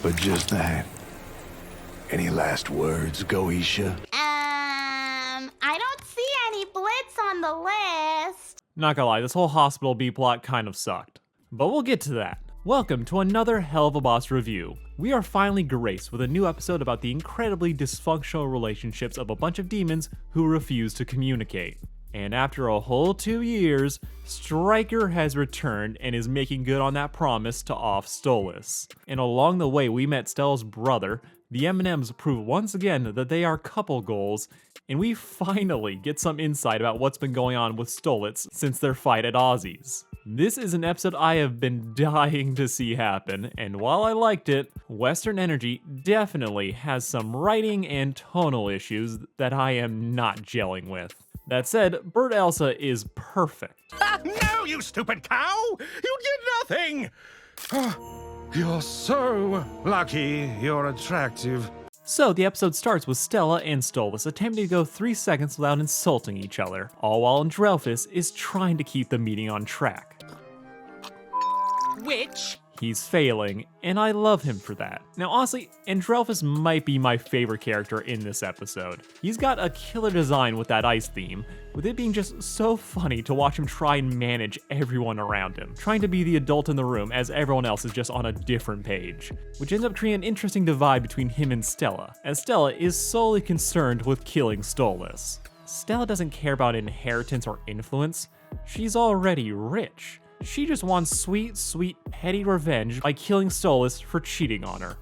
but just that. Any last words, Goetia? I don't see any Blitz on the list. Not gonna lie, this whole hospital B-plot kind of sucked. But we'll get to that. Welcome to another Helluva Boss review. We are finally graced with a new episode about the incredibly dysfunctional relationships of a bunch of demons who refuse to communicate. And after a whole 2 years, Stryker has returned and is making good on that promise to off Stolas. And along the way, we met Stella's brother. The M&Ms prove once again that they are couple goals, and we finally get some insight about what's been going on with Stolitz since their fight at Ozzy's. This is an episode I have been dying to see happen, and while I liked it, Western Energy definitely has some writing and tonal issues that I am not gelling with. That said, Bert Elsa is perfect. No, you stupid cow! You did nothing! You're so lucky you're attractive. So the episode starts with Stella and Stolas attempting to go 3 seconds without insulting each other, all while Andrealphus is trying to keep the meeting on track. Which? He's failing, and I love him for that. Now honestly, Andrealphus might be my favorite character in this episode. He's got a killer design with that ice theme, with it being just so funny to watch him try and manage everyone around him, trying to be the adult in the room as everyone else is just on a different page, which ends up creating an interesting divide between him and Stella, as Stella is solely concerned with killing Stolas. Stella doesn't care about inheritance or influence, she's already rich. She just wants sweet, petty revenge by killing Stolas for cheating on her.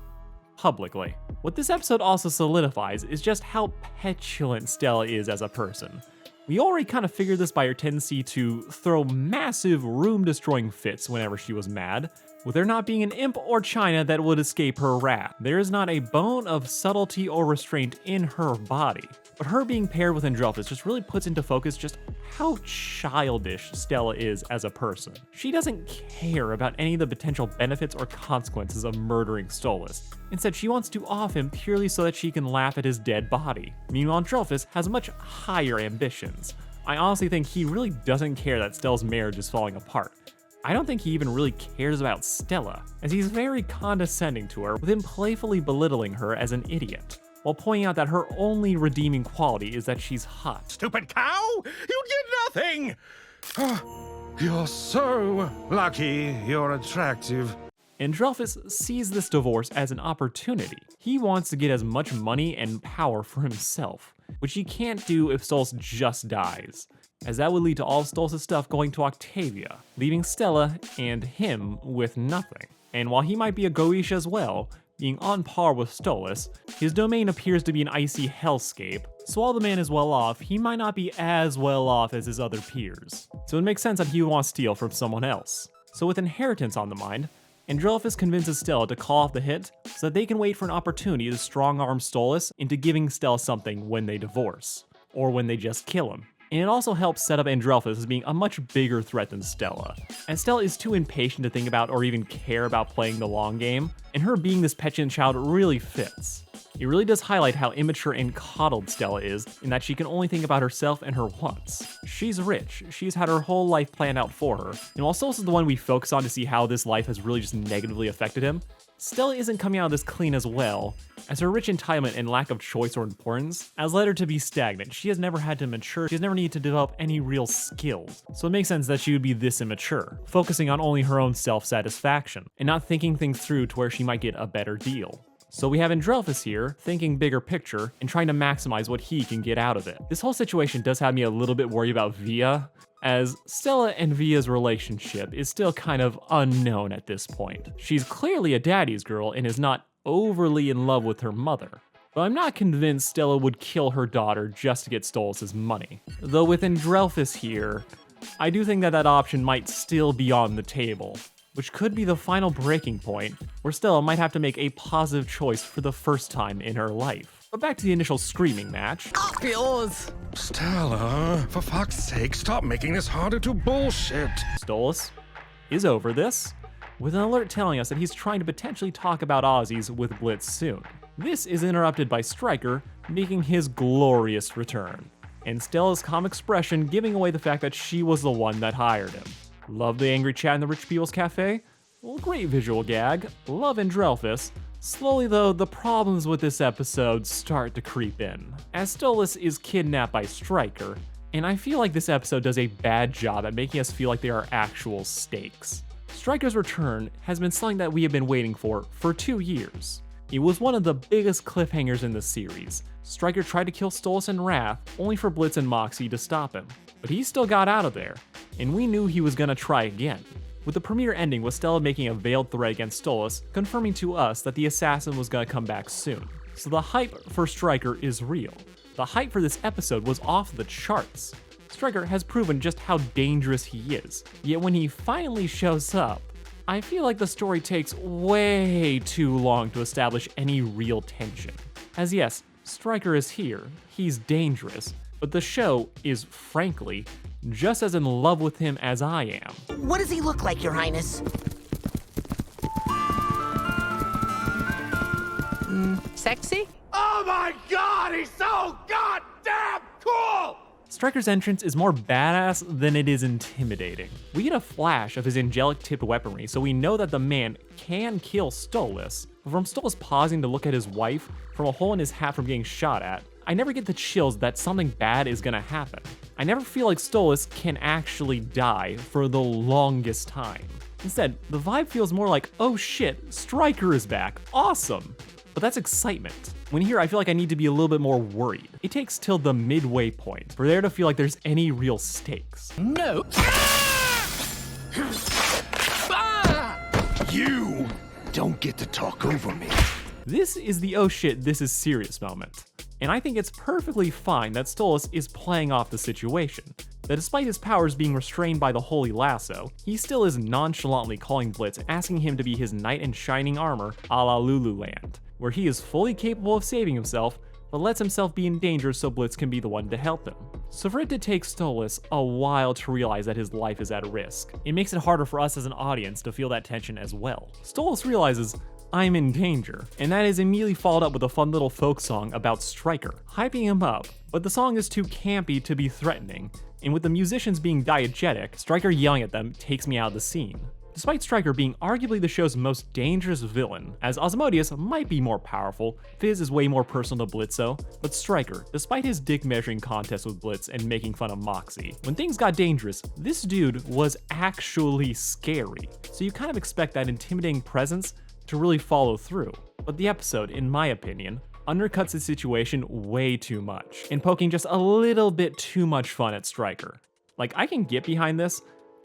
Publicly. What this episode also solidifies is just how petulant Stella is as a person. We already kind of figured this by her tendency to throw massive room-destroying fits whenever she was mad, with there not being an imp or china that would escape her wrath. There is not a bone of subtlety or restraint in her body. But her being paired with Andrealphus just really puts into focus just how childish Stella is as a person. She doesn't care about any of the potential benefits or consequences of murdering Stolas. Instead, she wants to off him purely so that she can laugh at his dead body. Meanwhile, Andrealphus has much higher ambitions. I honestly think he really doesn't care that Stella's marriage is falling apart. I don't think he even really cares about Stella, as he's very condescending to her, with him playfully belittling her as an idiot, while pointing out that her only redeeming quality is that she's hot. Stupid cow! You did nothing! You're so lucky you're attractive. Andrealphus sees this divorce as an opportunity. He wants to get as much money and power for himself, which he can't do if Stolas just dies, as that would lead to all of Stolas' stuff going to Octavia, leaving Stella and him with nothing. And while he might be a Goetia as well, being on par with Stolas, his domain appears to be an icy hellscape, so while the man is well off, he might not be as well off as his other peers. So it makes sense that he would want to steal from someone else. So with inheritance on the mind, Andrealphus convinces Stella to call off the hit so that they can wait for an opportunity to strong-arm Stolas into giving Stella something when they divorce, or when they just kill him. And it also helps set up Andrealphus as being a much bigger threat than Stella, as Stella is too impatient to think about or even care about playing the long game, and her being this petulant child really fits. It really does highlight how immature and coddled Stella is, in that she can only think about herself and her wants. She's rich, she's had her whole life planned out for her, and while Stolas is the one we focus on to see how this life has really just negatively affected him, Stella isn't coming out of this clean as well, as her rich entitlement and lack of choice or importance has led her to be stagnant. She has never had to mature, she has never needed to develop any real skills. So it makes sense that she would be this immature, focusing on only her own self-satisfaction, and not thinking things through to where she might get a better deal. So we have Andrealphus here, thinking bigger picture, and trying to maximize what he can get out of it. This whole situation does have me a little bit worried about Via, as Stella and Via's relationship is still kind of unknown at this point. She's clearly a daddy's girl and is not overly in love with her mother, but I'm not convinced Stella would kill her daughter just to get Stolas' money. Though with Andrealphus here, I do think that that option might still be on the table, which could be the final breaking point where Stella might have to make a positive choice for the first time in her life. But back to the initial screaming match. Up yours! Stella, for fuck's sake, stop making this harder to bullshit. Stolas is over this, with an alert telling us that he's trying to potentially talk about Aussies with Blitz soon. This is interrupted by Stryker making his glorious return, and Stella's calm expression giving away the fact that she was the one that hired him. Love the angry chat in the Rich People's Cafe? Well, great visual gag, love Andrealphus, Slowly though, the problems with this episode start to creep in, as Stolas is kidnapped by Stryker, and I feel like this episode does a bad job at making us feel like there are actual stakes. Stryker's return has been something that we have been waiting for 2 years. It was one of the biggest cliffhangers in the series. Stryker tried to kill Stolas in wrath, only for Blitz and Moxie to stop him. But he still got out of there, and we knew he was gonna try again. With the premiere ending with Stella making a veiled threat against Stolas, confirming to us that the assassin was gonna come back soon. So the hype for Stryker is real. The hype for this episode was off the charts. Stryker has proven just how dangerous he is, yet when he finally shows up, I feel like the story takes way too long to establish any real tension. As yes, Stryker is here, he's dangerous, but the show is, frankly, just as in love with him as I am. What does he look like, Your Highness? Sexy? Oh my god, he's so goddamn cool! Stryker's entrance is more badass than it is intimidating. We get a flash of his angelic-tipped weaponry, so we know that the man can kill Stolas. But from Stolas pausing to look at his wife, from a hole in his hat from getting shot at, I never get the chills that something bad is gonna happen. I never feel like Stolas can actually die for the longest time. Instead, the vibe feels more like, oh shit, Stryker is back, awesome! But that's excitement. When here, I feel like I need to be a little bit more worried. It takes till the midway point for there to feel like there's any real stakes. No. You don't get to talk over me. This is the oh shit, this is serious moment. And I think it's perfectly fine that Stolas is playing off the situation. That despite his powers being restrained by the Holy Lasso, he still is nonchalantly calling Blitz, asking him to be his knight in shining armor a la Lululand, where he is fully capable of saving himself, but lets himself be in danger so Blitz can be the one to help him. So for it to take Stolas a while to realize that his life is at risk, it makes it harder for us as an audience to feel that tension as well. Stolas realizes, I'm in danger, and that is immediately followed up with a fun little folk song about Stryker, hyping him up, but the song is too campy to be threatening, and with the musicians being diegetic, Stryker yelling at them takes me out of the scene. Despite Stryker being arguably the show's most dangerous villain, as Asmodeus might be more powerful, Fizz is way more personal to Blitzo, but Stryker, despite his dick measuring contest with Blitz and making fun of Moxie, when things got dangerous, this dude was actually scary, so you kind of expect that intimidating presence to really follow through. But the episode, in my opinion, undercuts the situation way too much, and poking just a little bit too much fun at Stryker. Like, I can get behind this.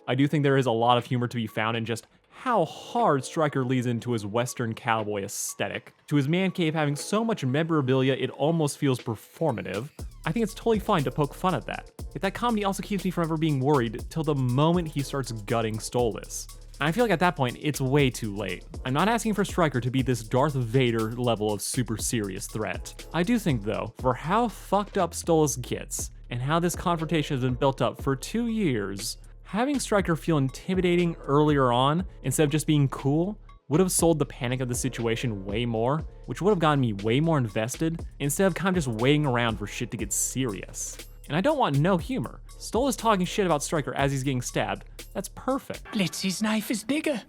I do think there is a lot of humor to be found in just how hard Stryker leads into his Western cowboy aesthetic, to his man cave having so much memorabilia it almost feels performative. I think it's totally fine to poke fun at that. Yet that comedy also keeps me from ever being worried till the moment he starts gutting Stolas. And I feel like at that point, it's way too late. I'm not asking for Stryker to be this Darth Vader level of super serious threat. I do think though, for how fucked up Stolas gets, and how this confrontation has been built up for 2 years, having Stryker feel intimidating earlier on, instead of just being cool, would have sold the panic of the situation way more, which would have gotten me way more invested, instead of kind of just waiting around for shit to get serious. And I don't want no humor. Stolas talking shit about Stryker as he's getting stabbed, that's perfect. Blitz's knife is bigger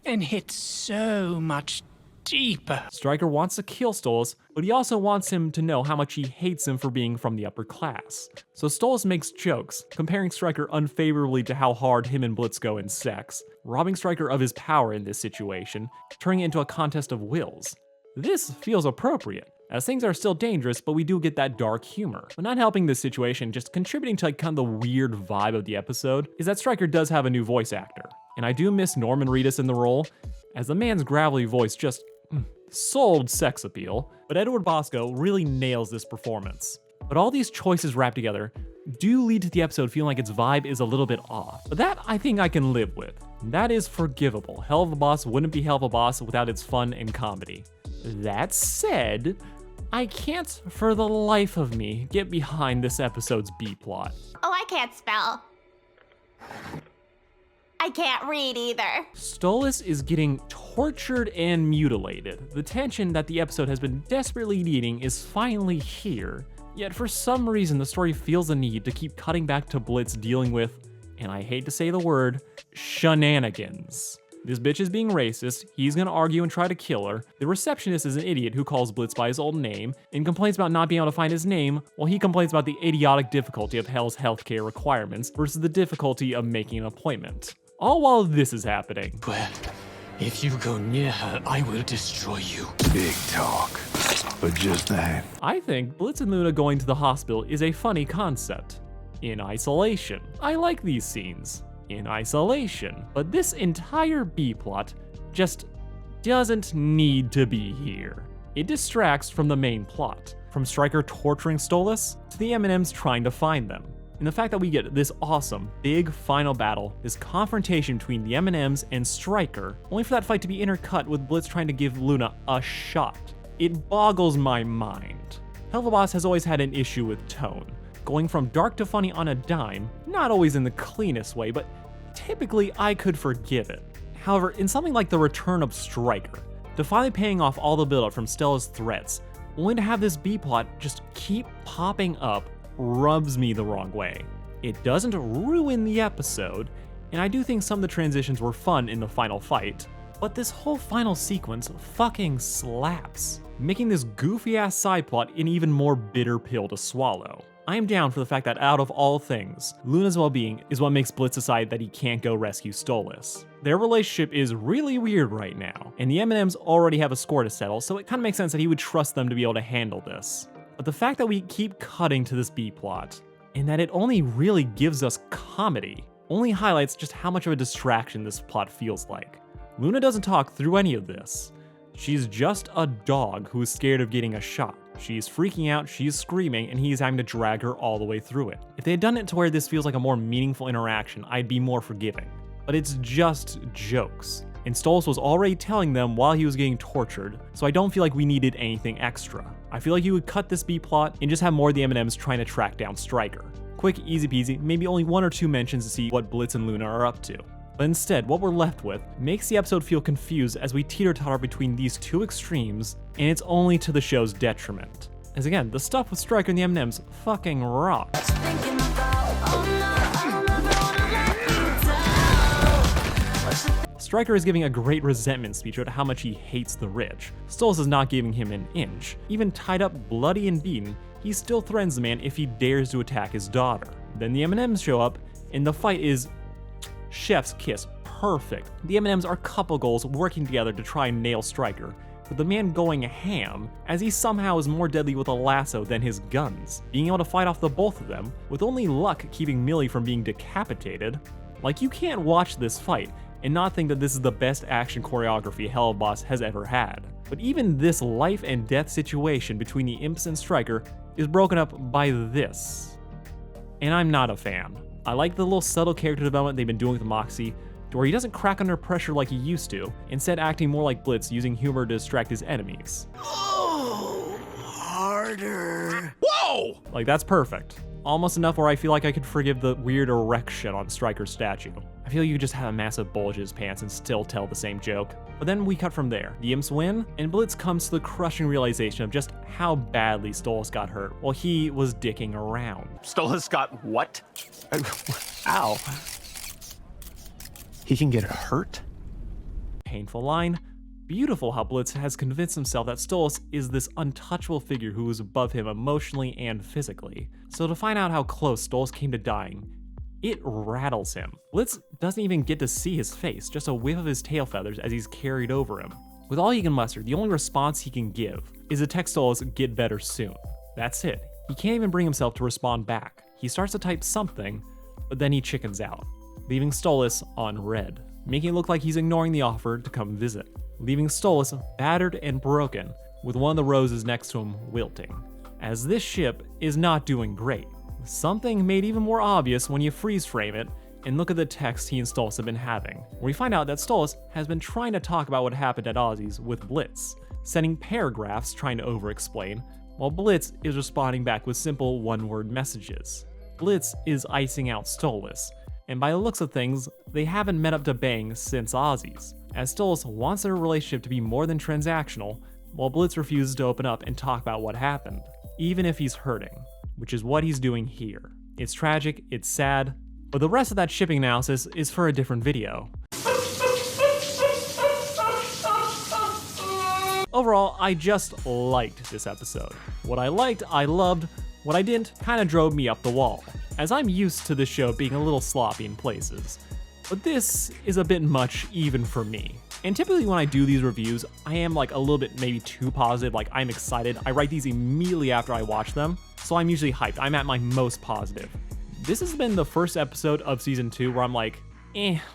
and hits so much deeper. Stryker wants to kill Stolas, but he also wants him to know how much he hates him for being from the upper class. So Stolas makes jokes, comparing Stryker unfavorably to how hard him and Blitz go in sex, robbing Stryker of his power in this situation, turning it into a contest of wills. This feels appropriate, as things are still dangerous, but we do get that dark humor. But not helping this situation, just contributing to like kind of the weird vibe of the episode, is that Stryker does have a new voice actor. And I do miss Norman Reedus in the role, as the man's gravelly voice just sold sex appeal, but Edward Bosco really nails this performance. But all these choices wrapped together do lead to the episode feeling like its vibe is a little bit off. But that I think I can live with. That is forgivable. Helluva Boss wouldn't be Helluva Boss without its fun and comedy. That said, I can't for the life of me get behind this episode's B-plot. Oh, I can't spell. I can't read either. Stolas is getting tortured and mutilated. The tension that the episode has been desperately needing is finally here. Yet for some reason, the story feels the need to keep cutting back to Blitz dealing with, and I hate to say the word, shenanigans. This bitch is being racist, he's gonna argue and try to kill her. The receptionist is an idiot who calls Blitz by his old name and complains about not being able to find his name, while he complains about the idiotic difficulty of Hell's healthcare requirements versus the difficulty of making an appointment. All while this is happening. Well, if you go near her, I will destroy you. Big talk. But just that. I think Blitz and Luna going to the hospital is a funny concept. In isolation. I like these scenes. In isolation. But this entire B-plot just doesn't need to be here. It distracts from the main plot. From Stryker torturing Stolas to the M&Ms trying to find them. And the fact that we get this awesome, big final battle, this confrontation between the M&Ms and Stryker, only for that fight to be intercut with Blitz trying to give Luna a shot. It boggles my mind. Helluva has always had an issue with tone, going from dark to funny on a dime, not always in the cleanest way, but typically I could forgive it. However, in something like the return of Stryker, to finally paying off all the buildup from Stella's threats, only to have this B-plot just keep popping up rubs me the wrong way. It doesn't ruin the episode, and I do think some of the transitions were fun in the final fight, but this whole final sequence fucking slaps, making this goofy-ass side plot an even more bitter pill to swallow. I am down for the fact that out of all things, Luna's well-being is what makes Blitz decide that he can't go rescue Stolas. Their relationship is really weird right now, and the M&Ms already have a score to settle, so it kinda makes sense that he would trust them to be able to handle this. But the fact that we keep cutting to this B-plot, and that it only really gives us comedy, only highlights just how much of a distraction this plot feels like. Luna doesn't talk through any of this. She's just a dog who is scared of getting a shot. She's freaking out, she's screaming, and he's having to drag her all the way through it. If they had done it to where this feels like a more meaningful interaction, I'd be more forgiving. But it's just jokes. And Stolas was already telling them while he was getting tortured, so I don't feel like we needed anything extra. I feel like you would cut this B-plot and just have more of the M&Ms trying to track down Stryker. Quick, easy peasy, maybe only 1 or 2 mentions to see what Blitz and Luna are up to. But instead, what we're left with makes the episode feel confused as we teeter-totter between these two extremes, and it's only to the show's detriment. As again, the stuff with Stryker and the M&Ms fucking rocks. Stryker is giving a great resentment speech about how much he hates the rich. Stolas is not giving him an inch. Even tied up, bloody and beaten, he still threatens the man if he dares to attack his daughter. Then the M&Ms show up, and the fight is chef's kiss, perfect. The M&Ms are couple goals working together to try and nail Stryker, with the man going ham, as he somehow is more deadly with a lasso than his guns, being able to fight off the both of them, with only luck keeping Millie from being decapitated. Like, you can't watch this fight and not think that this is the best action choreography Helluva has ever had. But even this life and death situation between the imps and Stryker is broken up by this. And I'm not a fan. I like the little subtle character development they've been doing with Moxie, to where he doesn't crack under pressure like he used to, instead acting more like Blitz, using humor to distract his enemies. Oh, harder. Whoa! Like, that's perfect. Almost enough where I feel like I could forgive the weird erection on Stryker's statue. I feel you could just have a massive bulge in his pants and still tell the same joke. But then we cut from there. The imps win, and Blitz comes to the crushing realization of just how badly Stolas got hurt while he was dicking around. Stolas got what? Ow. He can get hurt? Painful line. Beautiful how Blitz has convinced himself that Stolas is this untouchable figure who is above him emotionally and physically. So to find out how close Stolas came to dying, it rattles him. Blitz doesn't even get to see his face, just a whiff of his tail feathers as he's carried over him. With all he can muster, the only response he can give is to text Stolas, "Get better soon." That's it. He can't even bring himself to respond back. He starts to type something, but then he chickens out, leaving Stolas on red, making it look like he's ignoring the offer to come visit, leaving Stolas battered and broken, with one of the roses next to him wilting. As this ship is not doing great. Something made even more obvious when you freeze frame it and look at the text he and Stolas have been having, where we find out that Stolas has been trying to talk about what happened at Ozzy's with Blitz, sending paragraphs trying to over-explain, while Blitz is responding back with simple one-word messages. Blitz is icing out Stolas, and by the looks of things, they haven't met up to bang since Ozzy's, as Stolas wants their relationship to be more than transactional, while Blitz refuses to open up and talk about what happened, even if he's hurting, which is what he's doing here. It's tragic, it's sad, but the rest of that shipping analysis is for a different video. Overall, I just liked this episode. What I liked, I loved. What I didn't kind of drove me up the wall, as I'm used to this show being a little sloppy in places. But this is a bit much even for me. And typically when I do these reviews, I am like a little bit maybe too positive, like I'm excited. I write these immediately after I watch them, so I'm usually hyped. I'm at my most positive. This has been the first episode of season 2 where I'm like,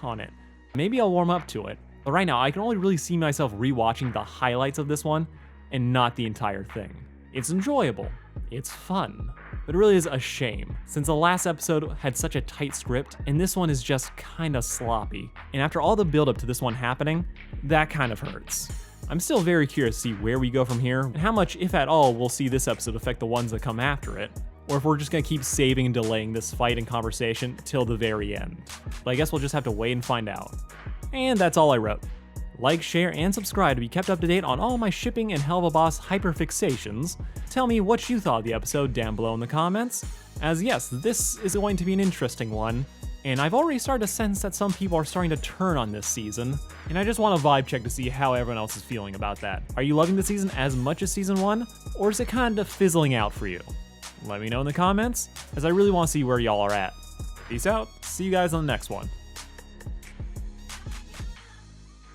on it. Maybe I'll warm up to it. But right now, I can only really see myself rewatching the highlights of this one and not the entire thing. It's enjoyable. It's fun. But it really is a shame, since the last episode had such a tight script, and this one is just kinda sloppy. And after all the build up to this one happening, that kind of hurts. I'm still very curious to see where we go from here, and how much, if at all, we'll see this episode affect the ones that come after it, or if we're just gonna keep saving and delaying this fight and conversation till the very end. But I guess we'll just have to wait and find out. And that's all I wrote. Like, share, and subscribe to be kept up to date on all my shipping and Helluva Boss hyperfixations. Tell me what you thought of the episode down below in the comments, as yes, this is going to be an interesting one, and I've already started to sense that some people are starting to turn on this season, and I just want a vibe check to see how everyone else is feeling about that. Are you loving the season as much as season 1, or is it kind of fizzling out for you? Let me know in the comments, as I really want to see where y'all are at. Peace out, see you guys on the next one.